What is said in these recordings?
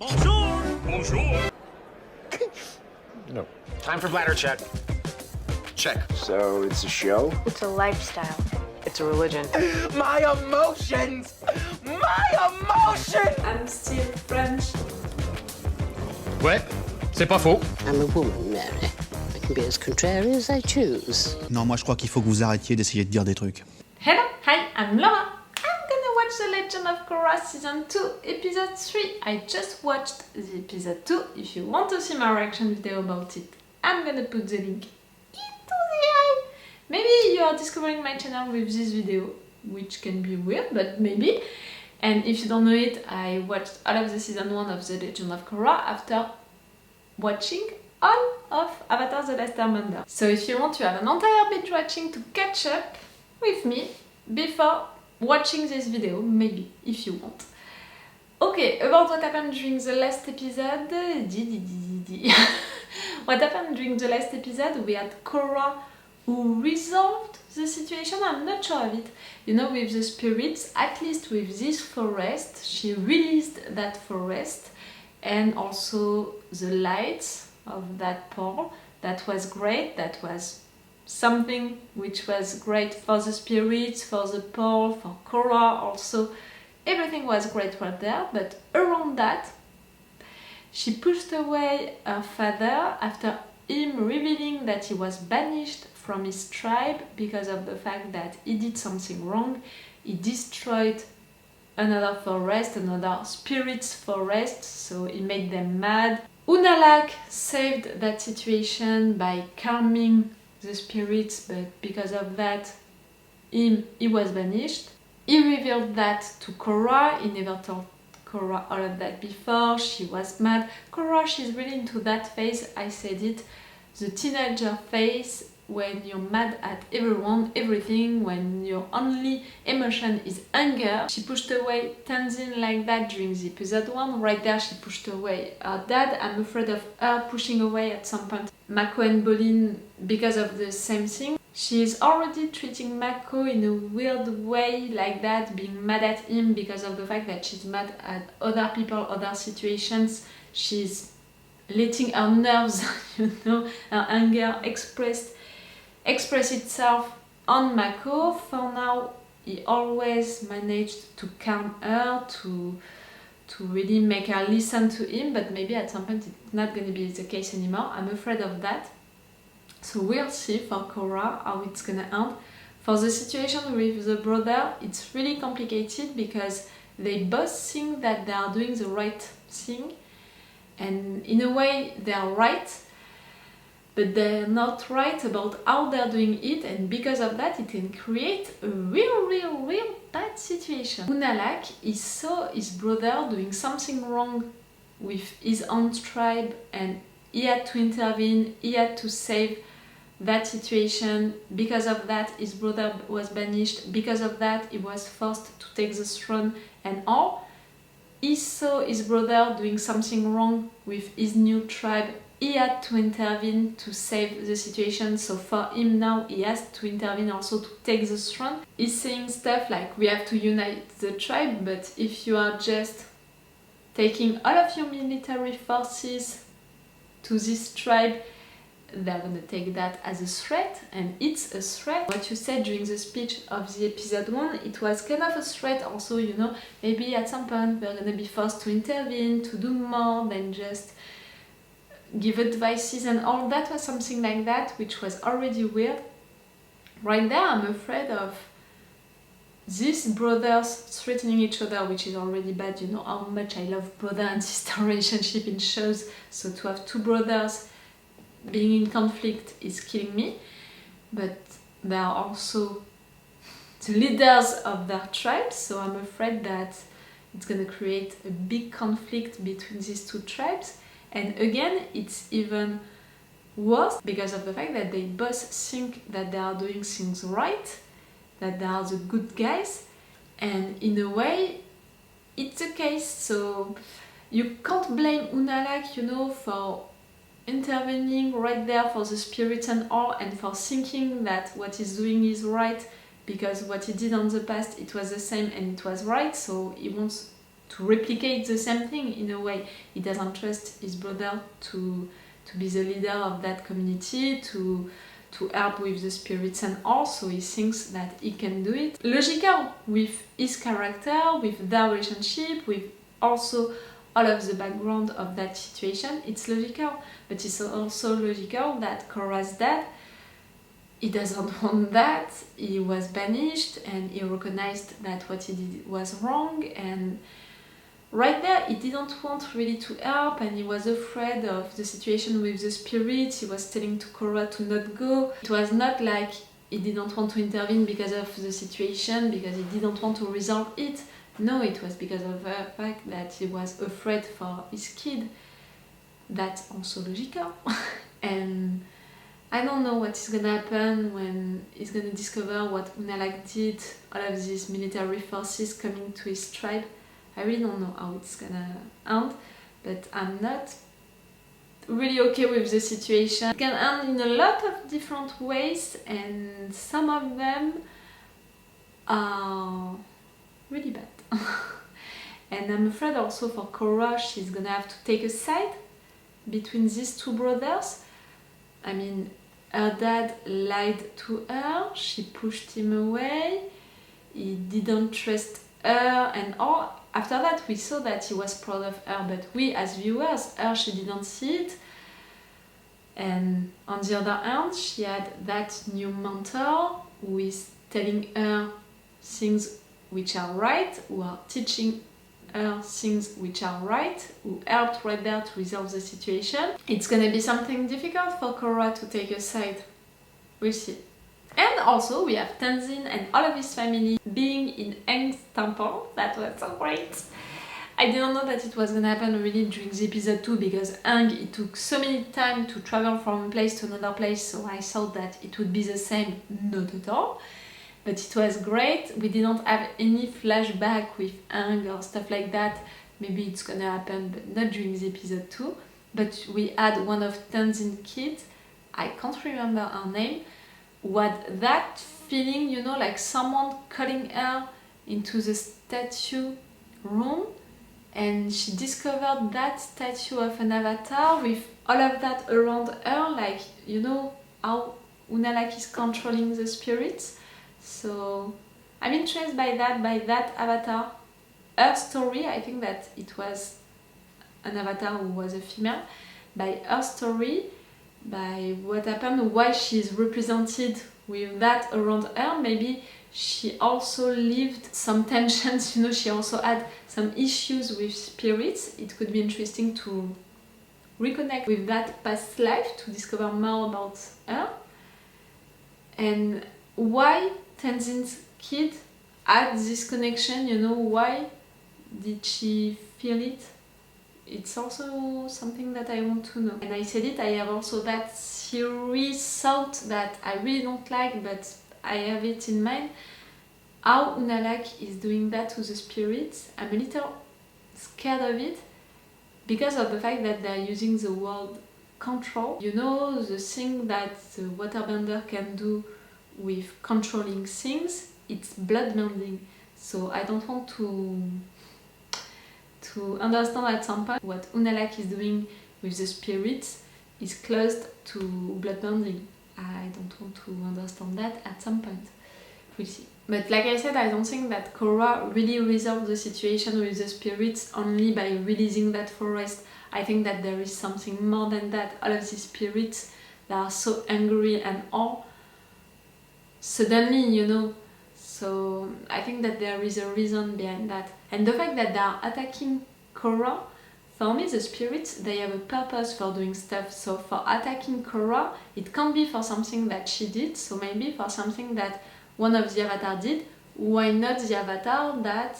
Bonjour! Bonjour! No. Time for bladder check. Check. So it's a show? It's a lifestyle. It's a religion. My emotions! My emotions! I'm still French. Ouais, c'est pas faux. I'm a woman, Mary. I can be as contrary as I choose. Non, moi je crois qu'il faut que vous arrêtiez d'essayer de dire des trucs. Hello, hi, I'm Laura. I'm gonna watch The Legend of Korra Season 2, Episode 3. I just watched the Episode 2. If you want to see my reaction video about it, I'm gonna put the link into the eye. Maybe you are discovering my channel with this video, which can be weird, but maybe. And if you don't know it, I watched all of the Season 1 of The Legend of Korra after watching all of Avatar The Last Airbender. So if you want to have an entire binge watching to catch up with me before watching this video, maybe, if you want. Okay, about what happened during the last episode. What happened during the last episode, we had Korra who resolved the situation. I'm not sure of it. You know, with the spirits, at least with this forest, she released that forest and also the lights of that pole. That was great. That was something which was great for the spirits, for the pole, for Korra also. Everything was great right there, but around that, she pushed away her father after him revealing that he was banished from his tribe because of the fact that he did something wrong. He destroyed another forest, another spirit's forest, so he made them mad. Unalaq saved that situation by calming the spirits, but because of that, he was banished. He revealed that to Korra. He never told Korra all of that before. She was mad. Korra, she's really into that phase, I said it, the teenager phase, when you're mad at everyone, everything, when your only emotion is anger. She pushed away Tenzin like that during the episode 1. Right there, she pushed away her dad. I'm afraid of her pushing away at some point Mako and Bolin because of the same thing. She is already treating Mako in a weird way like that, being mad at him because of the fact that she's mad at other people, other situations. She's letting her nerves, you know, her anger express itself on Mako. For now, he always managed to calm her, to really make her listen to him, but maybe at some point it's not going to be the case anymore. I'm afraid of that. So we'll see for Korra how it's gonna end. For the situation with the brother, it's really complicated because they both think that they are doing the right thing, and in a way they are right, but they're not right about how they're doing it, and because of that it can create a real bad situation. Unalaq, he saw his brother doing something wrong with his own tribe, and he had to intervene, he had to save that situation. Because of that, his brother was banished. Because of that, he was forced to take the throne and all. He saw his brother doing something wrong with his new tribe. He had to intervene to save the situation. So for him now, he has to intervene also to take the throne. He's saying stuff like, we have to unite the tribe, but if you are just taking all of your military forces to this tribe, they're gonna take that as a threat, and it's a threat. What you said during the speech of the episode 1, it was kind of a threat also, you know, maybe at some point we're gonna be forced to intervene, to do more than just give advices and all. That was something like that, which was already weird. Right there, I'm afraid of these brothers threatening each other, which is already bad. You know how much I love brother and sister relationship in shows, so to have two brothers being in conflict is killing me. But they are also the leaders of their tribes, so I'm afraid that it's gonna create a big conflict between these two tribes. And again, it's even worse because of the fact that they both think that they are doing things right, that they are the good guys, and in a way it's the case. So you can't blame Unalaq, you know, for intervening right there for the spirits and all, and for thinking that what he's doing is right, because what he did on the past, it was the same and it was right, so he wants replicate the same thing in a way. He doesn't trust his brother to be the leader of that community, to help with the spirits, and also he thinks that he can do it. Logical with his character, with their relationship, with also all of the background of that situation. It's logical, but it's also logical that Korra's dad, he doesn't want that. He was banished and he recognized that what he did was wrong, and right there he didn't want really to help, and he was afraid of the situation with the spirits. He was telling to Korra to not go. It was not like he didn't want to intervene because of the situation, because he didn't want to resolve it. No, it was because of the fact that he was afraid for his kid. That's also logical. And I don't know what is gonna happen when he's gonna discover what Unalaq did, all of these military forces coming to his tribe. I really don't know how it's gonna end, but I'm not really okay with the situation. It can end in a lot of different ways, and some of them are really bad. And I'm afraid also for Korra, she's gonna have to take a side between these two brothers. I mean, her dad lied to her, she pushed him away, he didn't trust her, and all. After that we saw that he was proud of her, but we as viewers, she didn't see it. And on the other hand, she had that new mentor who is telling her things which are right, who are teaching her things which are right, who helped right there to resolve the situation. It's gonna be something difficult for Korra to take a side. We'll see. And also we have Tenzin and all of his family being in Aang's temple. That was so great. I didn't know that it was gonna happen really during the episode 2, because Aang, it took so many time to travel from one place to another place, so I thought that it would be the same. Not at all. But it was great. We didn't have any flashback with Aang or stuff like that. Maybe it's gonna happen, but not during the episode 2. But we had one of Tenzin's kids, I can't remember her name, who had that feeling, you know, like someone calling her into the statue room, and she discovered that statue of an avatar with all of that around her, like, you know, how Unalaq is controlling the spirits. So I'm interested by that avatar. Her story, I think that it was an avatar who was a female. By her story, by what happened, why she's represented with that around her, maybe she also lived some tensions, you know, she also had some issues with spirits. It could be interesting to reconnect with that past life, to discover more about her. And why Tenzin's kid had this connection, you know, why did she feel it? It's also something that I want to know. And I said it, I have also that theory thought that I really don't like, but I have it in mind. How Unalaq is doing that to the spirits, I'm a little scared of it, because of the fact that they're using the word control. You know, the thing that the waterbender can do with controlling things, it's bloodbending. So I don't want to understand at some point what Unalaq is doing with the spirits is close to bloodbending. I don't want to understand that at some point. We'll see. But like I said, I don't think that Korra really resolved the situation with the spirits only by releasing that forest. I think that there is something more than that. All of these spirits that are so angry and all suddenly, you know. So I think that there is a reason behind that. And the fact that they are attacking Korra, for me the spirits, they have a purpose for doing stuff. So for attacking Korra, it can't be for something that she did, so maybe for something that one of the avatars did. Why not the avatar that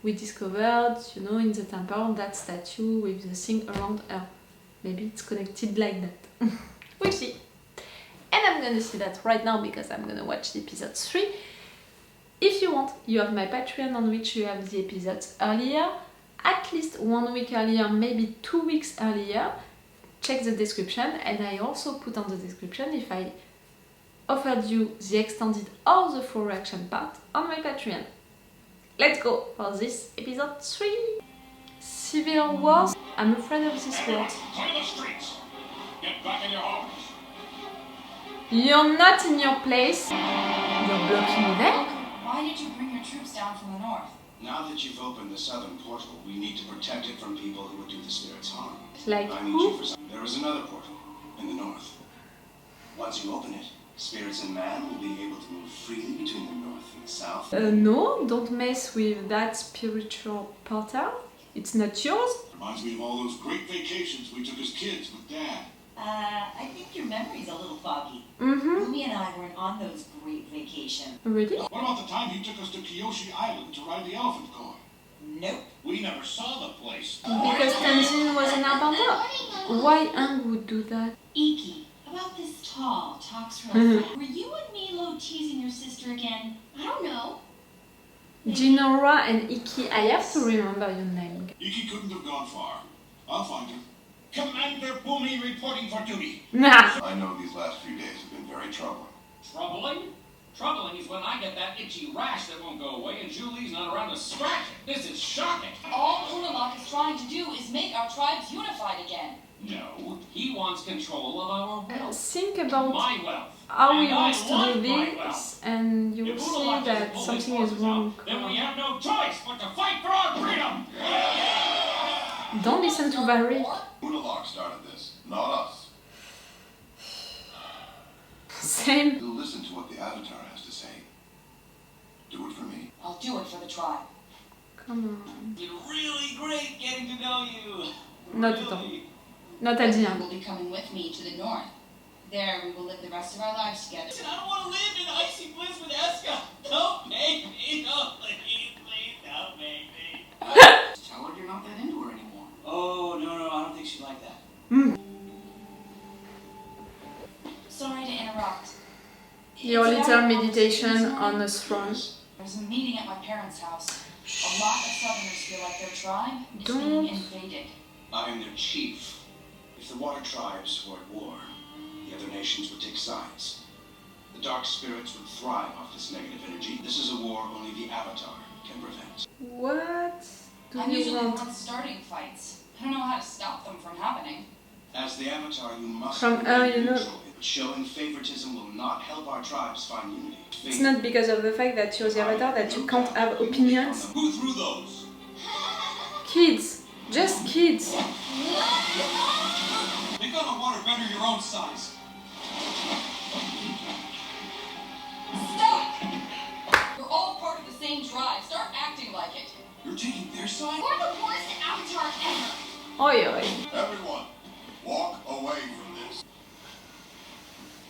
we discovered, you know, in the temple, that statue with the thing around her? Maybe it's connected like that. We'll see. And I'm gonna see that right now because I'm gonna watch the episode 3. If you want, you have my Patreon on which you have the episodes earlier, at least 1 week earlier, maybe 2 weeks earlier. Check the description, and I also put on the description if I offered you the extended or the full reaction part on my Patreon. let's go for this episode 3. Civil wars. I'm afraid of this word. Clear the streets. Get back in your homes. You're not in your place. You're blocking me there. Why did you bring your troops down from the north? Now that you've opened the southern portal, we need to protect it from people who would do the spirits harm. Like I need who? you for some. There is another portal in the north. Once you open it, spirits and man will be able to move freely between the north and the south. No, don't mess with that spiritual portal. It's not yours. Reminds me of all those great vacations we took as kids with Dad. I think your memory's a little foggy. Mm-hmm. Rumi and I weren't on those great vacations. Really? What about the time you took us to Kyoshi Island to ride the elephant car? Nope. We never saw the place. Because Tenzin was an airbender. Why Aang would do that? Iki, about this tall, talks real fast. Were you and Milo teasing your sister again? I don't know. Jinora and Iki, I have to remember your name. Iki couldn't have gone far. I'll find her. Commander Boomy reporting for duty. Nah. I know these last few days have been very troubling. Troubling? Troubling is when I get that itchy rash that won't go away and Julie's not around to scratch it. This is shocking. All Unalaq is trying to do is make our tribes unified again. No, he wants control of our wealth. Think about My wealth. how he And wants I to want do my this, wealth. and you will If see Unalaq doesn't that pull his something is forces wrong. out, then we have no choice but to fight for our freedom. Don't listen to Valerie. Unalaq started this, not us. Same. You'll listen to what the Avatar has to say. Do it for me. I'll do it for the tribe. Come on. It's really great getting to know you. Not at all. Not à dire. You will be coming with me to the north. There, we will live the rest of our lives together. I don't want to live in icy bliss with Eska. Don't make me. No, please, don't make me. Tell her you're not that into her anymore. Oh, no, I don't think she'd like that. Sorry to interrupt. Your It's little about meditation this on morning. a throne. There's a meeting at my parents' house. A lot of Southerners feel like their tribe is Don't. being invaded. I am their chief. If the water tribes were at war, the other nations would take sides. The dark spirits would thrive off this negative energy. This is a war only the Avatar can prevent. What do I'm you usually the want? one starting fights. I don't know how to stop them from happening. As the Avatar, you must From remain you know. neutral. Showing favoritism will not help our tribes find unity. It's not because of the fact that you're the avatar that you can't have opinions. Who threw those? Kids. Just kids. They got a waterbender your own size. Stop! We're all part of the same tribe. Start acting like it. You're taking their side? We're the worst avatar ever. Oi, oi. Everyone, walk away from this.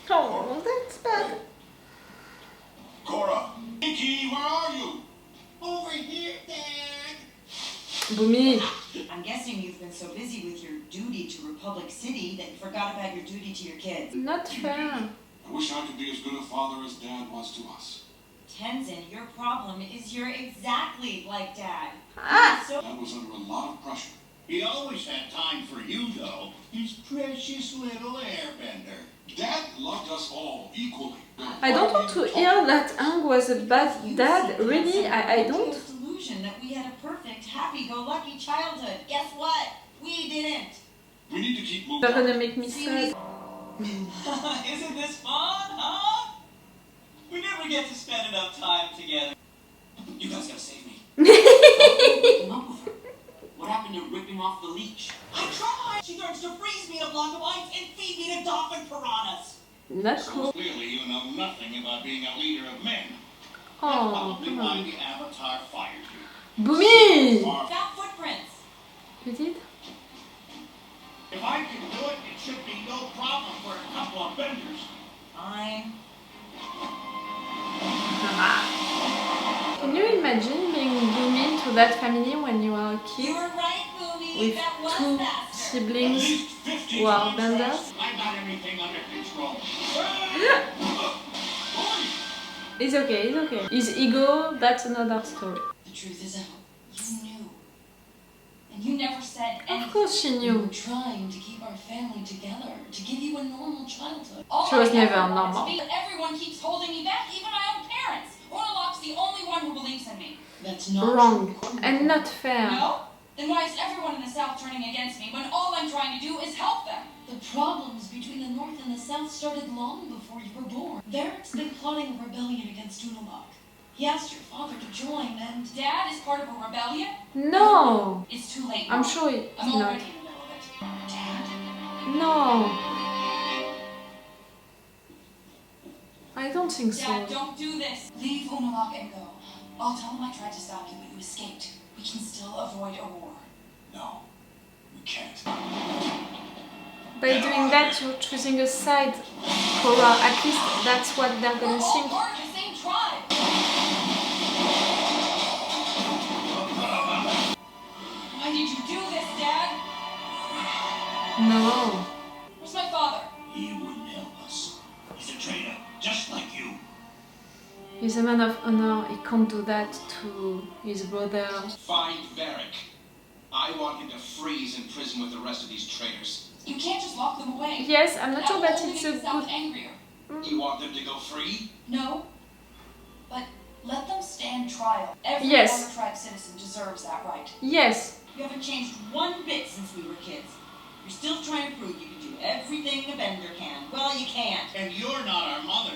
Oh, that's bad. Korra! Iki, where are you? Over here, Dad. Boomy. I'm guessing you've been so busy with your duty to Republic City that you forgot about your duty to your kids. Not fair. I wish I could be as good a father as Dad was to us. Tenzin, your problem is you're exactly like Dad. Ah! So Dad was under a lot of pressure. He always had time for you, though. His precious little airbender. Dad loved us all equally. I don't want to hear that Aang was a bad dad. Really, I don't. Delusion that we had a perfect, happy-go-lucky childhood. Guess what? We didn't. We need to keep moving. They're gonna make me sad. Isn't this fun, huh? We never get to spend enough time together. You guys gotta save me. What happened to ripping off the leech? I tried! She threatens to freeze me in a block of ice and feed me to dolphin piranhas! Not So cool. clearly you know nothing about being a leader of men. Oh, Probably come why on. the Avatar fired you. Boomy! Found footprints. You did? If I can do it, it should be no problem for a couple of benders. Fine. Can you imagine being Boomy to that family when you are a You kid were right, Boomy. with That was two faster. At siblings least 50 who are times benders? fast. I got everything under control. It's okay, it's okay. His ego, that's another story. The truth is out. You knew. And you never said anything. Of course she We knew. were trying to keep our family together, to give you a normal childhood. She was I never ever wanted normal. to be, but everyone keeps holding me back, even my own parents. Orlok's the only one who believes in me. That's not wrong true. and not fair. No? Then why is everyone in the South turning against me when all I'm trying to do is help them? The problems between the North and the South started long before you were born. Varric's been plotting a rebellion against Unalaq. He asked your father to join, and Dad is part of a rebellion? No, It's too late. I'm Mom. sure it's I'm not. already in the middle of it. Dad? No, I don't think Dad, so. don't do this. Leave Unalaq and go. I'll tell him I tried to stop you, but you escaped. We can still avoid a war. No, we can't. By doing that, you're choosing a side, Cora. At least that's what they're We're gonna all think. part of the same tribe. Why did you do this, Dad? No. Where's my father? He wouldn't help us. He's a traitor, just like you. He's a man of honor. He can't do that to his brother. Find Varric. I want him to freeze in prison with the rest of these traitors. You can't just lock them away. Yes, I'm not That sure will that only it's make a the South good. angrier. You want them to go free? No. But let them stand trial. Every Yes. Water Tribe citizen deserves that right. Yes. You haven't changed one bit since we were kids. You're still trying to prove you can do everything a bender can. Well, you can't. And you're not our mother.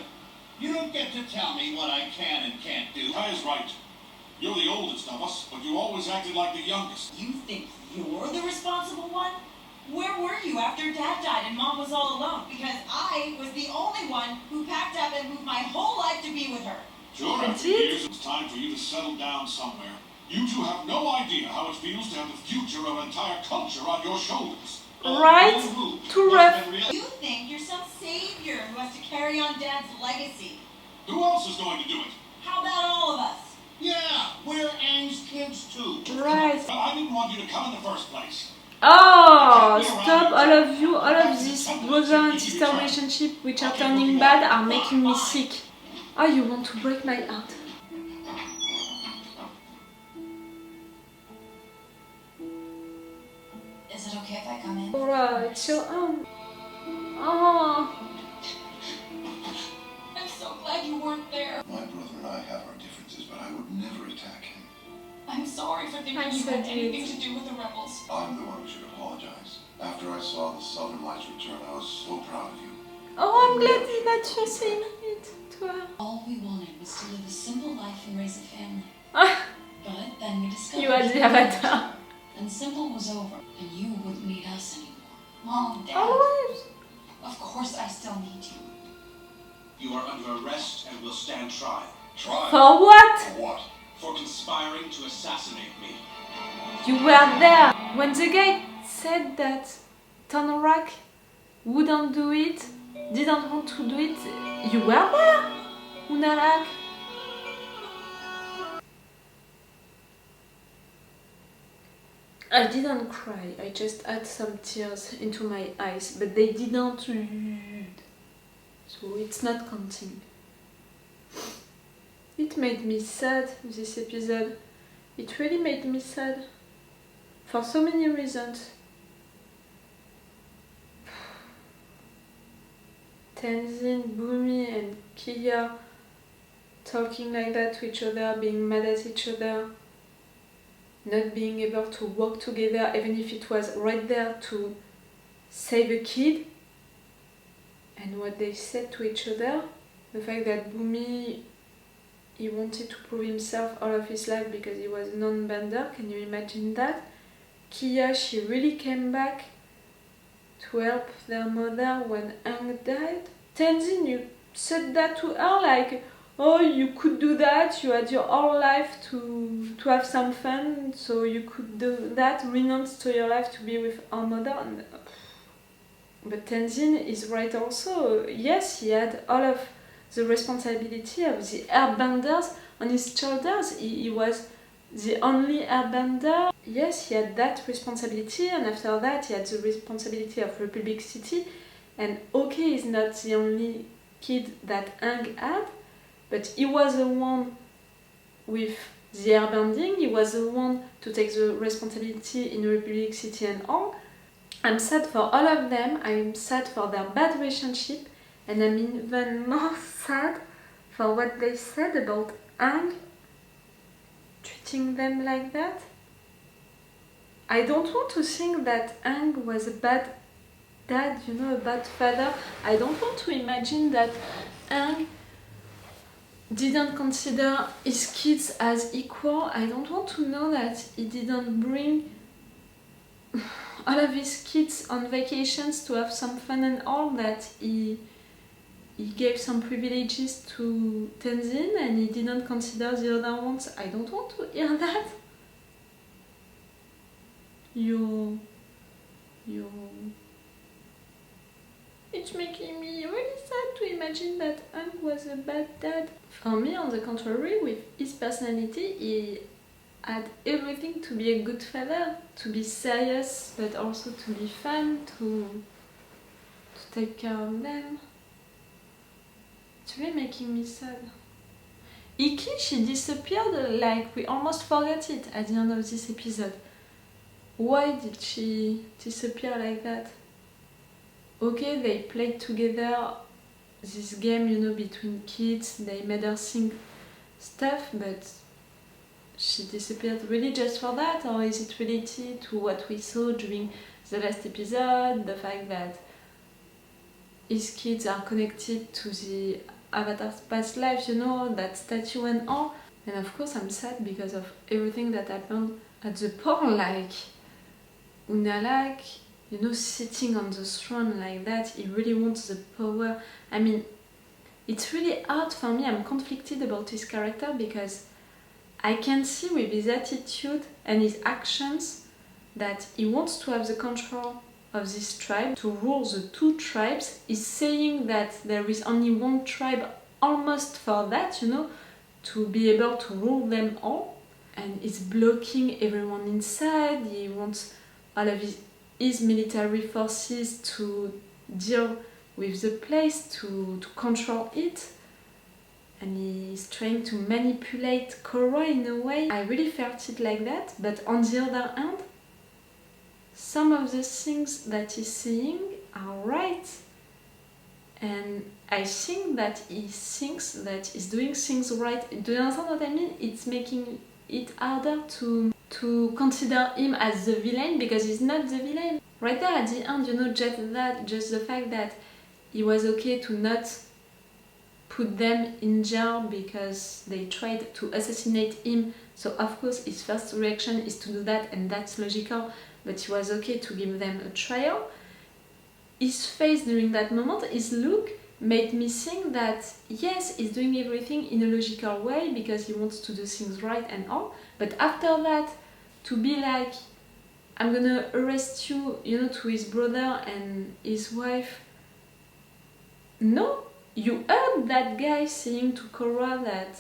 You don't get to tell me what I can and can't do. Kaya's right. You're the oldest of us, but you always acted like the youngest. You think you're the responsible one? Where were you after Dad died and Mom was all alone? Because I was the only one who packed up and moved my whole life to be with her. Sure, after years, it's time for you to settle down somewhere. You two have no idea how it feels to have the future of an entire culture on your shoulders. Right? Too rough. You think you're some savior who has to carry on Dad's legacy. Who else is going to do it? How about all of us? Yeah, we're Aang's kids too. Right. Well, I didn't want you to come in the first place. Oh, stop, all of you, all of this brother and sister relationship which are turning bad are making me sick. Oh, you want to break my heart. Is it okay if I come in? Cora, it's your own. Oh, I'm so glad you weren't there. My brother and I have our differences, but I would never attack him. I'm sorry for thinking I'm you so had sweet. anything to do with the rebels. I'm the one who should apologize. After I saw the Southern Lights return, I was so proud of you. oh, I'm glad that you're saying it to her. All we wanted was to live a simple life and raise a family. Ah, But then we discovered you are the avatar. and simple was over, and you wouldn't need us anymore. Mom, Dad, Oh, of course I still need you. You are under arrest and will stand trial. Try. for what? For what? For conspiring to assassinate me. You were there when the guy said that Tonrak wouldn't do it, didn't want to do it. You were there, Unalaq. I didn't cry, I just had some tears into my eyes, but they didn't. So it's not counting. It made me sad, this episode. It really made me sad. For so many reasons. Tenzin, Bumi and Kiya talking like that to each other, being mad at each other, not being able to work together even if it was right there to save a kid. And what they said to each other, the fact that Bumi, he wanted to prove himself all of his life because he was non-bender, can you imagine that? Kiya, she really came back to help their mother when Aang died. Tenzin, you said that to her like, oh, you could do that, you had your whole life to have some fun, so you could do that, renounce to your life to be with our mother. And, but Tenzin is right also. Yes, he had all of the responsibility of the airbenders on his shoulders. He was the only airbender. Yes, he had that responsibility, and after that he had the responsibility of Republic City. And okay, he's not the only kid that Aang had, but he was the one with the airbending, he was the one to take the responsibility in Republic City and all. I'm sad for all of them, I'm sad for their bad relationship, and I'm even more sad for what they said about Aang. treating them like that. I don't want to think that Aang was a bad dad, you know, a bad father. I don't want to imagine that Aang didn't consider his kids as equal. I don't want to know that he didn't bring all of his kids on vacations to have some fun and all, that he gave some privileges to Tenzin and he didn't consider the other ones. I don't want to hear that. It's making me really sad to imagine that Aang was a bad dad. For me, on the contrary, with his personality, he had everything to be a good father, to be serious, but also to be fun, to take care of them. It's really making me sad. Iki, she disappeared like we almost forgot it at the end of this episode. Why did she disappear like that? Okay, they played together this game, you know, between kids, they made her sing stuff, but she disappeared really just for that? Or is it related to what we saw during the last episode, the fact that his kids are connected to the Avatar's past life, you know, that statue and all? And of course I'm sad because of everything that happened at the port, like Unalaq, you know, sitting on the throne like that, he really wants the power. I mean, it's really hard for me, I'm conflicted about his character because I can see with his attitude and his actions that he wants to have the control of this tribe, to rule the two tribes. He's saying that there is only one tribe almost for that, you know, to be able to rule them all. And he's blocking everyone inside, he wants all of his military forces to deal with the place, to control it. And he's trying to manipulate Korra in a way. I really felt it like that, but on the other hand, some of the things that he's saying are right. And I think that he thinks that he's doing things right. Do you understand what I mean? It's making it harder to consider him as the villain, because he's not the villain. Right there at the end, you know, just the fact that he was okay to not put them in jail because they tried to assassinate him. So of course his first reaction is to do that, and that's logical, but he was okay to give them a trial. His face during that moment, his look, made me think that yes, he's doing everything in a logical way because he wants to do things right and all, but after that, to be like, I'm gonna arrest you, you know, to his brother and his wife. No, you heard that guy saying to Korra that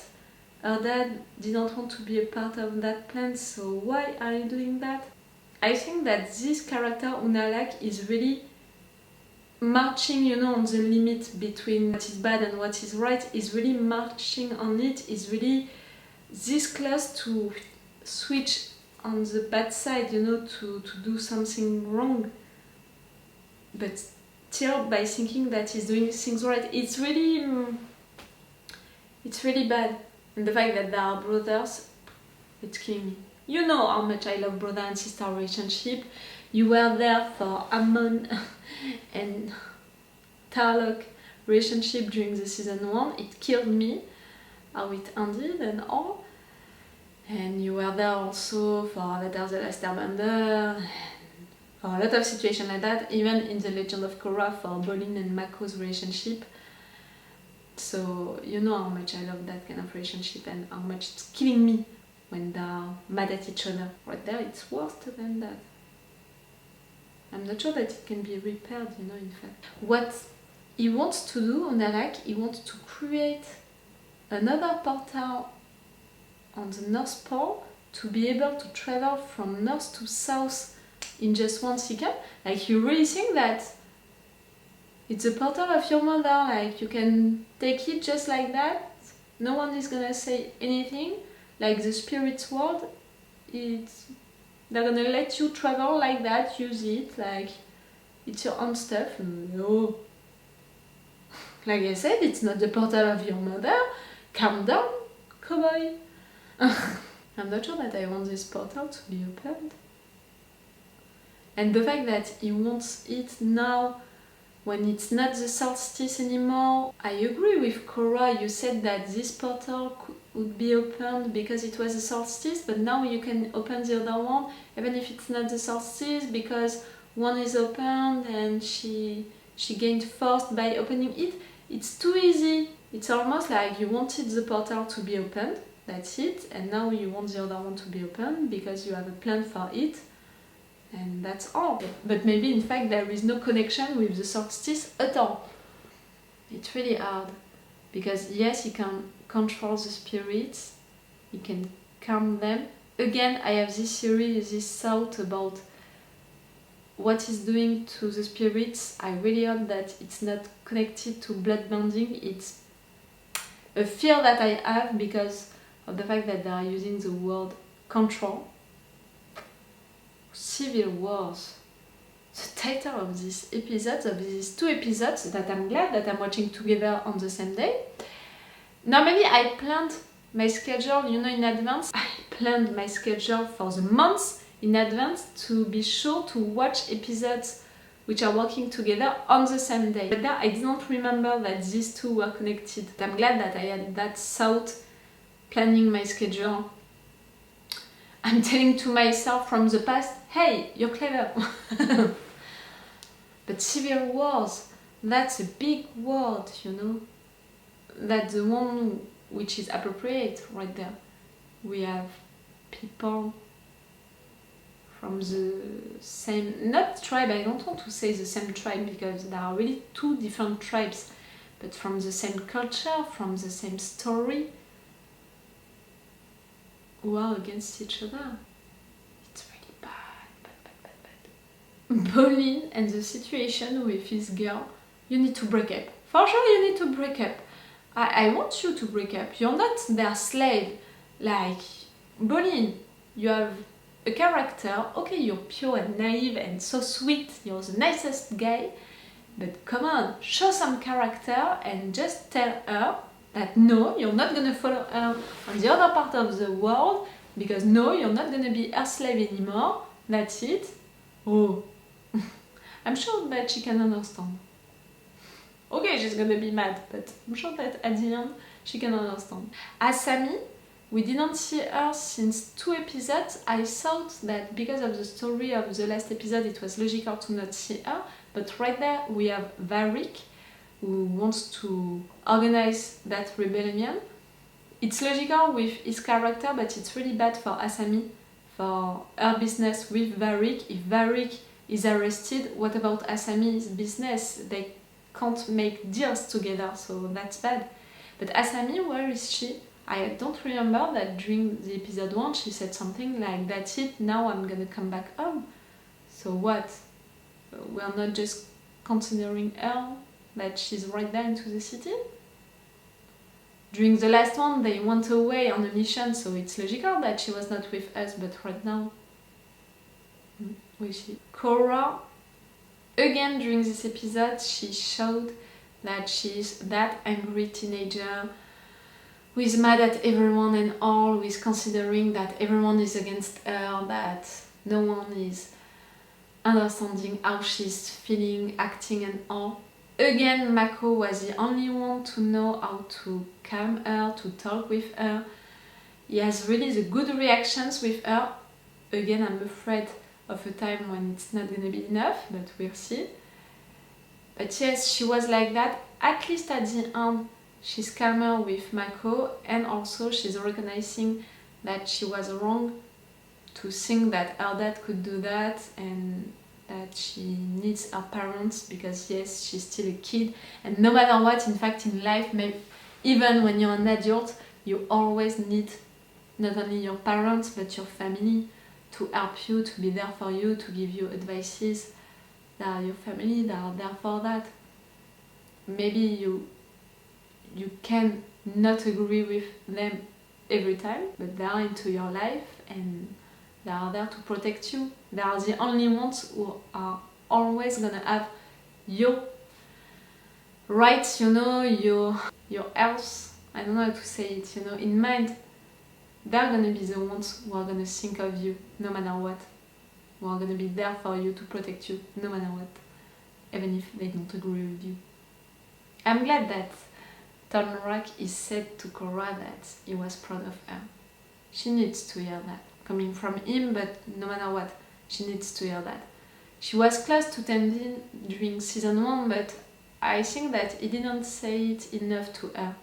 her dad didn't want to be a part of that plan, so why are you doing that? I think that this character, Unalaq, is really marching, you know, on the limit between what is bad and what is right, is really marching on it, is really this close to switch on the bad side, you know, to do something wrong, but still by thinking that he's doing things right. It's really bad. And the fact that they are brothers, it's killing me. You know how much I love brother and sister relationship. You were there for Amon and Tarlok relationship during the season 1. It killed me, how it ended and all. And you were there also for Avatar The Last Airbender, for a lot of situations like that, even in The Legend of Korra for Bolin and Mako's relationship. So you know how much I love that kind of relationship and how much it's killing me when they're mad at each other. Right there, it's worse than that. I'm not sure that it can be repaired, you know, in fact. What he wants to do, Unalaq, he wants to create another portal on the North Pole to be able to travel from north to south in just one second. Like, you really think that it's a portal of your mother, like you can take it just like that, no one is gonna say anything, like the spirit's world, they're gonna let you travel like that, use it, like it's your own stuff. No. Like I said, it's not the portal of your mother. Calm down, cowboy. I'm not sure that I want this portal to be opened. And the fact that he wants it now, when it's not the solstice anymore. I agree with Cora, you said that this portal would be opened because it was a solstice, but now you can open the other one, even if it's not the solstice, because one is opened and she gained force by opening it. It's too easy. It's almost like you wanted the portal to be opened, that's it, and now you want the other one to be opened because you have a plan for it. And that's all. But maybe in fact there is no connection with the solstice at all. It's really hard. Because yes, he can control the spirits, he can calm them. Again, I have this theory, this thought about what he's doing to the spirits. I really hope that it's not connected to blood bonding. It's a fear that I have because of the fact that they are using the word control. Civil Wars. The title of this episode, of these 2 episodes that I'm glad that I'm watching together on the same day. Normally I planned my schedule, in advance. I planned my schedule for the months in advance to be sure to watch episodes which are working together on the same day. But now I didn't remember that these 2 were connected. I'm glad that I had that thought planning my schedule. I'm telling to myself from the past, hey, you're clever. But Civil Wars, that's a big word, That's the one which is appropriate right there. We have people from the same, not tribe, I don't want to say the same tribe because there are really 2 different tribes, but from the same culture, from the same story, who are against each other. It's really bad. Bolin and the situation with his girl, you need to break up. For sure you need to break up. I want you to break up. You're not their slave. Like, Bolin, you have a character, okay, you're pure and naive and so sweet, you're the nicest guy, but come on, show some character and just tell her that no, you're not gonna follow her on the other part of the world, because no, you're not gonna be her slave anymore, that's it. Oh, I'm sure that she can understand. Okay, she's gonna be mad, but I'm sure that at the end she can understand. Asami, we didn't see her since 2 episodes. I thought that because of the story of the last episode it was logical to not see her, but right there we have Varric, who wants to organize that rebellion. It's logical with his character, but it's really bad for Asami, for her business with Varric. If Varric is arrested, what about Asami's business? They can't make deals together, so that's bad. But Asami, where is she? I don't remember that during the episode 1 she said something like, that's it, now I'm gonna come back home. So what? We're not just considering her, that she's right there into the city? During the last one they went away on a mission, so it's logical that she was not with us, but right now we see. Cora, again during this episode she showed that she's that angry teenager who is mad at everyone and all, who is considering that everyone is against her, that no one is understanding how she's feeling, acting and all. Again, Mako was the only one to know how to calm her, to talk with her. He has really the good reactions with her. Again, I'm afraid of a time when it's not gonna be enough, but we'll see. But yes, she was like that. At least at the end, she's calmer with Mako, and also she's recognizing that she was wrong to think that her dad could do that, and that she needs her parents, because yes, she's still a kid, and no matter what, in fact, in life, maybe, even when you're an adult, you always need not only your parents, but your family to help you, to be there for you, to give you advices. They are your family, they are there for that. Maybe you can not agree with them every time, but they are into your life and they are there to protect you. They are the only ones who are always gonna have your rights, your health, I don't know how to say it, in mind. they're gonna be the ones who are gonna think of you no matter what, who are gonna be there for you to protect you no matter what, even if they don't agree with you. I'm glad that Thornrock is said to Korra that he was proud of her. She needs to hear that, coming from him, but no matter what, she needs to hear that. She was close to Tenzin during season 1, but I think that he didn't say it enough to her.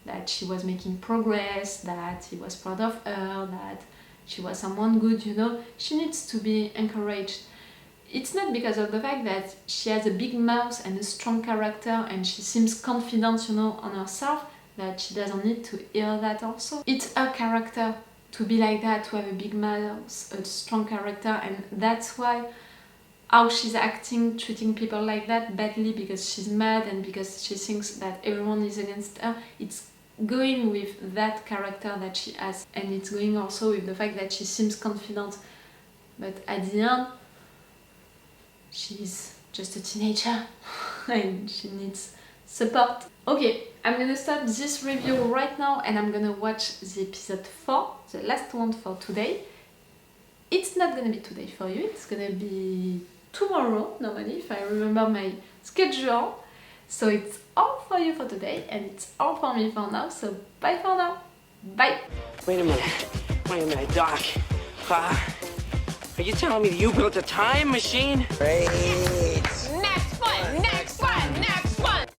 That she was making progress, that he was proud of her, that she was someone good, you know. She needs to be encouraged. It's not because of the fact that she has a big mouth and a strong character and she seems confident, you know, on herself, that she doesn't need to hear that also. It's her character to be like that, to have a big mouth, a strong character, and that's why how she's acting, treating people like that badly because she's mad and because she thinks that everyone is against her. It's going with that character that she has, and it's going also with the fact that she seems confident, but at the end she's just a teenager and she needs support. Okay, I'm gonna stop this review right now and I'm gonna watch the episode 4, the last one for today. It's not gonna be today for you, it's gonna be tomorrow normally if I remember my schedule. So it's all for you for today and it's all for me for now, so bye for now. Bye! Wait a minute, Doc. Are you telling me that you built a time machine? Great.